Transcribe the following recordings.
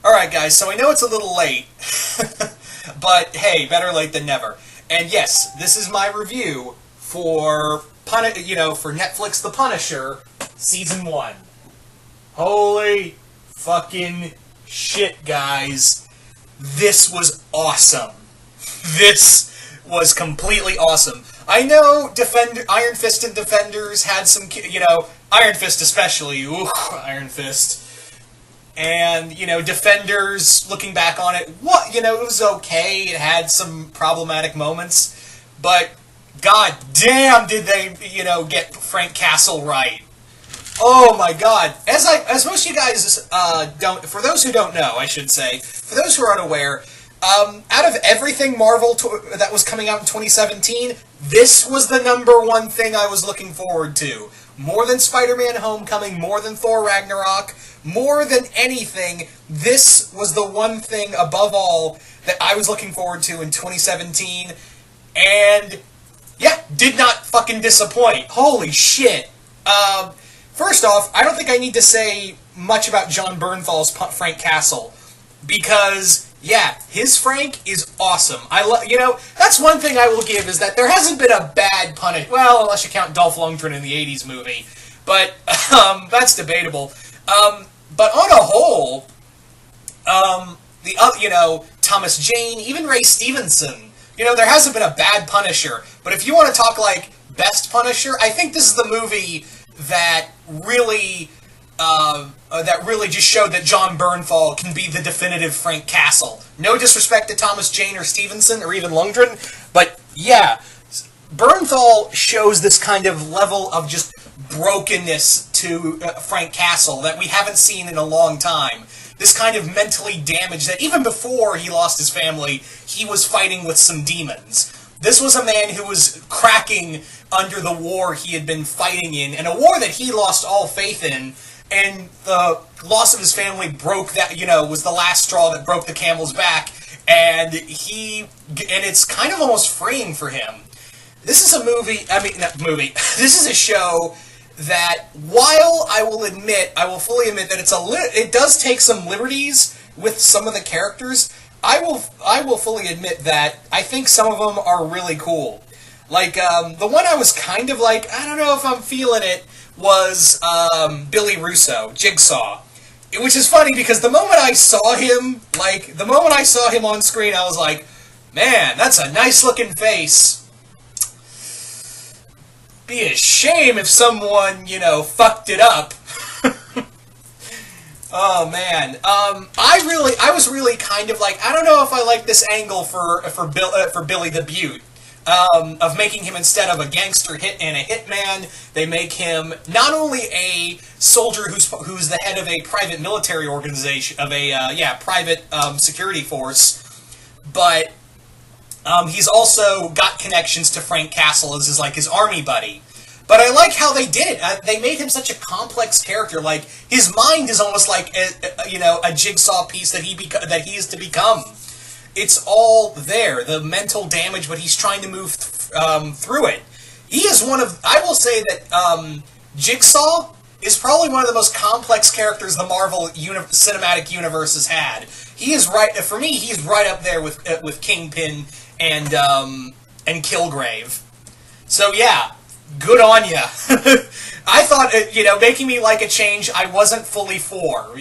Alright guys, so I know it's a little late, but hey, better late than never. And yes, this is my review for for Netflix The Punisher, Season 1. Holy fucking shit, guys. This was awesome. This was completely awesome. I know Iron Fist and Defenders had some, Iron Fist especially, Iron Fist. And, Defenders, looking back on it, it was okay. It had some problematic moments. But, god damn, did they, get Frank Castle right. Oh my god. As most of you guys for those who don't know, I should say, for those who are unaware, out of everything Marvel that was coming out in 2017, this was the #1 thing I was looking forward to. More than Spider-Man Homecoming, more than Thor Ragnarok, more than anything, this was the one thing above all that I was looking forward to in 2017, and yeah, did not fucking disappoint. Holy shit. First off, I don't think I need to say much about John Bernthal's Frank Castle, because yeah, his Frank is awesome. That's one thing I will give, is that there hasn't been a bad punish. Well, unless you count Dolph Lundgren in the '80s movie, but that's debatable. But on a whole, Thomas Jane, even Ray Stevenson, there hasn't been a bad Punisher. But if you want to talk like best Punisher, I think this is the movie that really just showed that John Bernthal can be the definitive Frank Castle. No disrespect to Thomas Jane or Stevenson or even Lundgren, but yeah, Bernthal shows this kind of level of just brokenness to Frank Castle that we haven't seen in a long time. This kind of mentally damage that even before he lost his family, he was fighting with some demons. This was a man who was cracking under the war he had been fighting in, and a war that he lost all faith in, and the loss of his family was the last straw that broke the camel's back, and it's kind of almost freeing for him. This is a this is a show that, while I will fully admit that it does take some liberties with some of the characters, I will fully admit that I think some of them are really cool. Like, the one I was kind of like, I don't know if I'm feeling it, was Billy Russo, Jigsaw. Which is funny, because the moment I saw him on screen, I was like, man, that's a nice looking face. Be a shame if someone, fucked it up. Oh man, I was really kind of like, I don't know if I like this angle for Billy the Beaut, of making him, instead of a gangster and a hitman, they make him not only a soldier who's the head of a private military organization, of a private security force, but he's also got connections to Frank Castle as his army buddy. But I like how they did it. They made him such a complex character. Like, his mind is almost like a jigsaw piece that he is to become. It's all there, the mental damage, but he's trying to move through it. He is I will say that Jigsaw is probably one of the most complex characters the Marvel cinematic universe has had. He is for me, he's right up there with Kingpin and Kilgrave. So yeah, good on ya. I thought, making me like a change I wasn't fully for,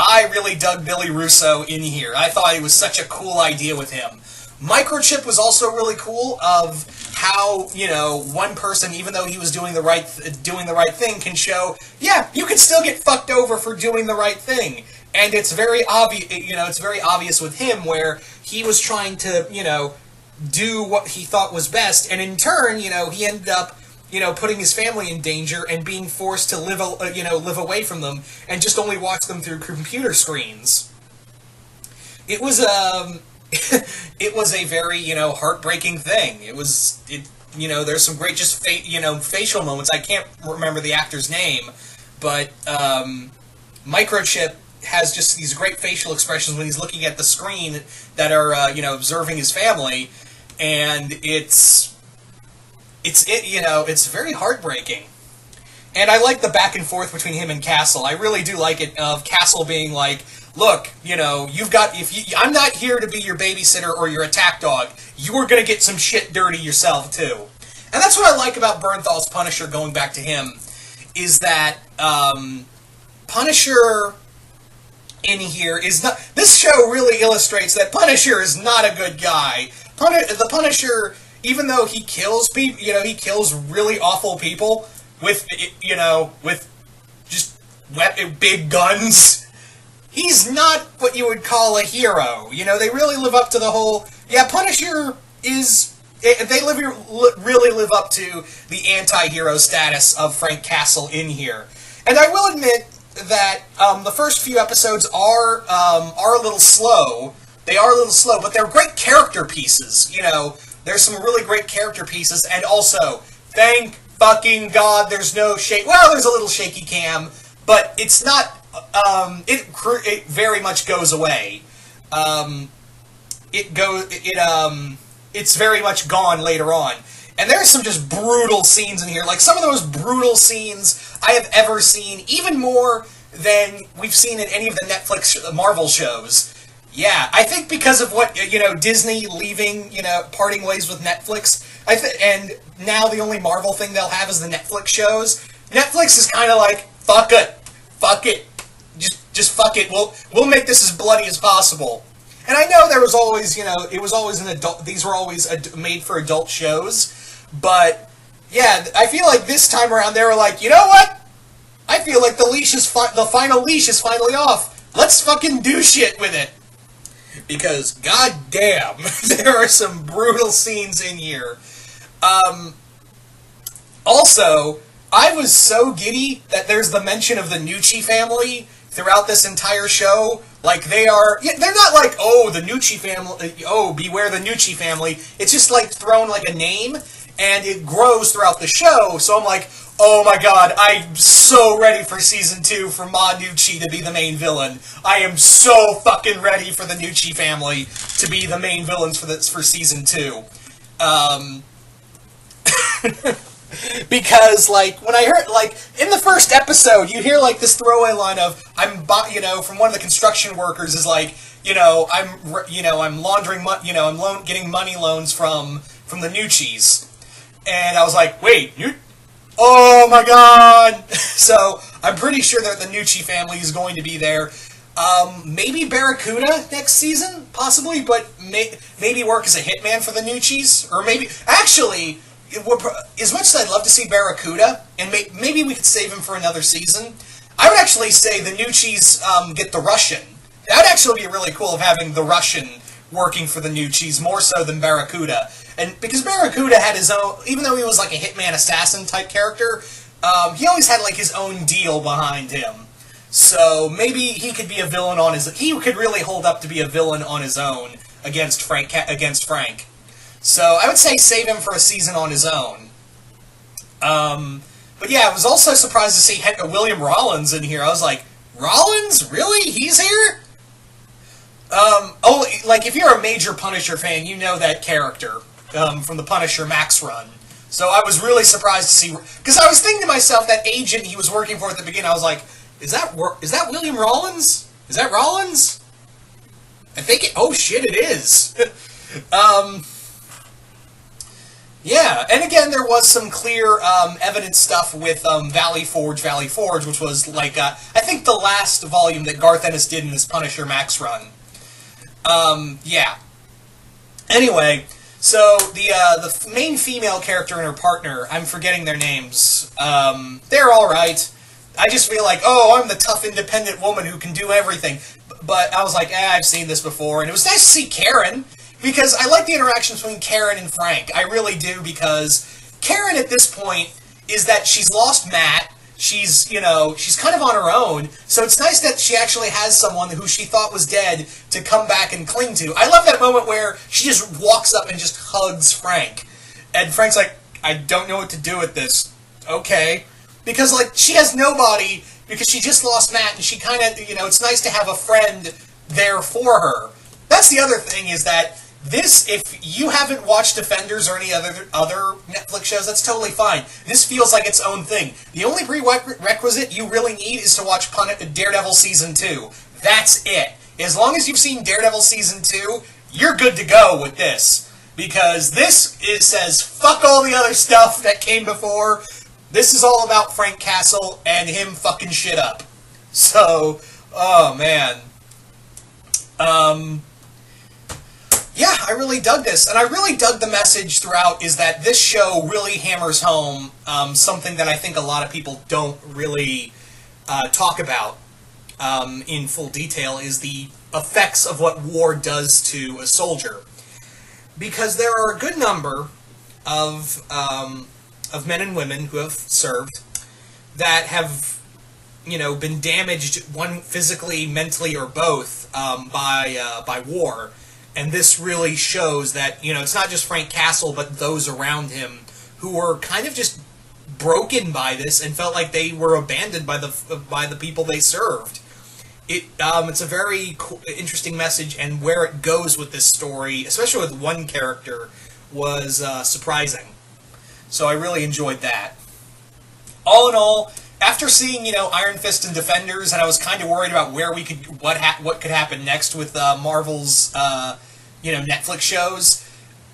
I really dug Billy Russo in here. I thought it was such a cool idea with him. Microchip was also really cool, of how, one person, even though he was doing the right thing, can show, yeah, you can still get fucked over for doing the right thing. And it's very obvious with him, where he was trying to, do what he thought was best, and in turn, he ended up, putting his family in danger and being forced to live away from them and just only watch them through computer screens. It was it was a very, heartbreaking thing. There's some great facial moments. I can't remember the actor's name, but Microchip has just these great facial expressions when he's looking at the screen that are, observing his family, and it's very heartbreaking. And I like the back and forth between him and Castle. I really do like it, of Castle being like, look, I'm not here to be your babysitter or your attack dog. You are going to get some shit dirty yourself, too. And that's what I like about Bernthal's Punisher, going back to him, is that Punisher in here is not... This show really illustrates that Punisher is not a good guy. The Punisher, even though he kills people, he kills really awful people with just big guns, he's not what you would call a hero. They really live up to the whole... Yeah, Punisher is... They really live up to the anti-hero status of Frank Castle in here. And I will admit that the first few episodes are a little slow. They are a little slow, but they're great character pieces. There's some really great character pieces, and also, thank fucking God there's no shake. Well, there's a little shaky cam, but it's not... It very much goes away. It's very much gone later on. And there's some just brutal scenes in here. Like, some of the most brutal scenes I have ever seen, even more than we've seen in any of the Netflix Marvel shows. Yeah, I think because of what, Disney leaving, parting ways with Netflix, and now the only Marvel thing they'll have is the Netflix shows. Netflix is kind of like, fuck it, just fuck it, we'll make this as bloody as possible. And I know there was always, it was always these were always made for adult shows, but, yeah, I feel like this time around they were like, you know what? I feel like the final leash is finally off. Let's fucking do shit with it. Because, goddamn, there are some brutal scenes in here. Also, I was so giddy that there's the mention of the Nucci family throughout this entire show. Like, they're not like, oh, the Nucci family, oh, beware the Nucci family. It's just, like, thrown like a name, and it grows throughout the show, so I'm like, oh my god, I'm so ready for Season 2 for Ma Nucci to be the main villain. I am so fucking ready for the Nucci family to be the main villains for Season 2. Because, like, when I heard, like, in the first episode, you hear, like, this throwaway line of, from one of the construction workers is like, I'm laundering, I'm getting money loans from the Nuccis. And I was like, wait, oh my god! So, I'm pretty sure that the Nucci family is going to be there. Maybe Barracuda next season, possibly, but maybe work as a hitman for the Nuccis, or maybe, actually, as much as I'd love to see Barracuda, and maybe we could save him for another season, I would actually say the Nuccis get the Russian. That would actually be really cool of having the Russian working for the Nuccis, more so than Barracuda. And because Barracuda had his own, even though he was like a hitman assassin type character, he always had like his own deal behind him. So maybe he could be a villain he could really hold up to be a villain on his own against Frank. So I would say save him for a season on his own. But yeah, I was also surprised to see William Rollins in here. I was like, Rollins? Really? He's here? Like, if you're a major Punisher fan, you know that character from the Punisher Max run. So I was really surprised to see... Because I was thinking to myself, that agent he was working for at the beginning, I was like, is that William Rollins? Is that Rollins? I think it... Oh, shit, it is. Yeah, and again, there was some clear evidence stuff with Valley Forge, which was, like, I think the last volume that Garth Ennis did in his Punisher Max run. Yeah. Anyway, so the main female character and her partner, I'm forgetting their names, they're alright. I just feel like, oh, I'm the tough, independent woman who can do everything. But I was like, I've seen this before, and it was nice to see Karen, because I like the interaction between Karen and Frank. I really do, because Karen at this point is that she's lost Matt. She's kind of on her own. So it's nice that she actually has someone who she thought was dead to come back and cling to. I love that moment where she just walks up and just hugs Frank. And Frank's like, I don't know what to do with this. Okay. Because, like, she has nobody, because she just lost Matt, and she kind of, it's nice to have a friend there for her. That's the other thing, is that if you haven't watched Defenders or any other Netflix shows, that's totally fine. This feels like its own thing. The only prerequisite you really need is to watch Daredevil Season 2. That's it. As long as you've seen Daredevil Season 2, you're good to go with this. Because it says, fuck all the other stuff that came before. This is all about Frank Castle and him fucking shit up. So, oh man. Yeah, I really dug this. And I really dug the message throughout is that this show really hammers home something that I think a lot of people don't really talk about in full detail, is the effects of what war does to a soldier. Because there are a good number of men and women who have served that have, been damaged, one physically, mentally, or both, by war. And this really shows that, it's not just Frank Castle, but those around him who were kind of just broken by this and felt like they were abandoned by the people they served. It's a very interesting message, and where it goes with this story, especially with one character, was surprising. So I really enjoyed that. All in all, after seeing Iron Fist and Defenders, and I was kind of worried about where what could happen next with Marvel's Netflix shows.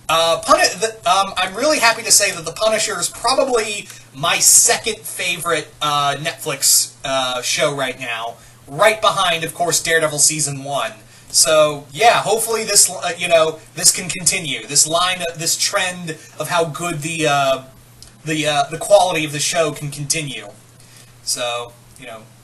I'm really happy to say that The Punisher is probably my second favorite Netflix show right now, right behind, of course, Daredevil Season 1. So, yeah, hopefully this, this can continue. This trend of how good the quality of the show can continue. So,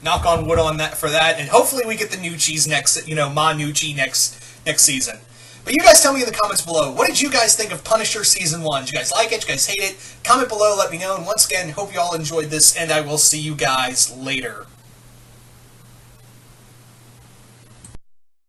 knock on wood on that for that, and hopefully we get the Nucci's next, Ma Nucci next season. But you guys tell me in the comments below, what did you guys think of Punisher Season 1? Did you guys like it? Did you guys hate it? Comment below, let me know, and once again, hope you all enjoyed this, and I will see you guys later.